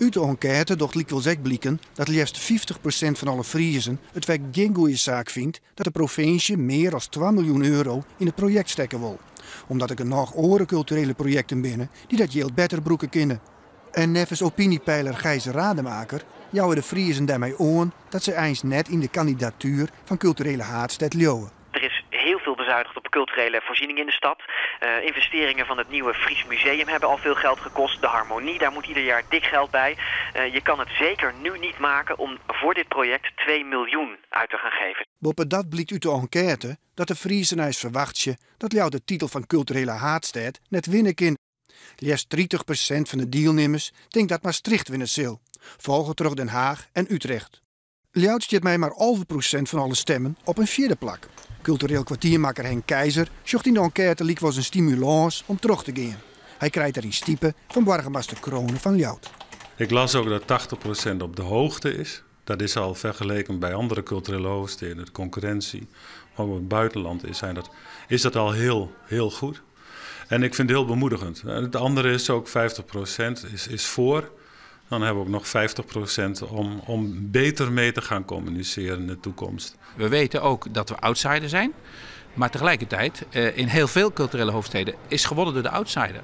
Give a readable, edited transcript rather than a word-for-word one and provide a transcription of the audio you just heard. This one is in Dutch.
Uit de enquête docht wel zeker blikken dat liefst 50% van alle Friezen het werk geen goede zaak vindt dat de provincie meer dan 2 miljoen euro in het project stekken wil. Omdat er nog andere culturele projecten binnen die dat geld beter broeken kunnen. En nevens opiniepeiler Gijs Rademaker jouwen de Friezen daarmee aan dat ze eens net in de kandidatuur van culturele haardstad leeuwen. Er is heel veel bezuinigd op culturele voorzieningen in de stad. Investeringen van het nieuwe Fries Museum hebben al veel geld gekost. De Harmonie, daar moet ieder jaar dik geld bij. Je kan het zeker nu niet maken om voor dit project 2 miljoen uit te gaan geven. Boppen dat blijkt uit de enquête dat de Friezen eens verwachtje dat jou de titel van culturele haardstad net winnen kan. Liefst 30% van de deelnemers denkt dat Maastricht winnen zal. Volgen terug Den Haag en Utrecht. Ljout stiet mij maar 11% van alle stemmen op een vierde plek. Cultureel kwartiermaker Henk Keizer zocht in de enquête liek was een stimulans om terug te gaan. Hij krijgt er in stiepen van burgemeester Kronen van Ljout. Ik las ook dat 80% op de hoogte is. Dat is al vergeleken bij andere culturele hoofdsteden. De concurrentie, maar ook in het buitenland is dat al heel goed. En ik vind het heel bemoedigend. Het andere is ook 50% is voor. Dan hebben we ook nog 50% om beter mee te gaan communiceren in de toekomst. We weten ook dat we outsider zijn. Maar tegelijkertijd, in heel veel culturele hoofdsteden is gewonnen door de outsider.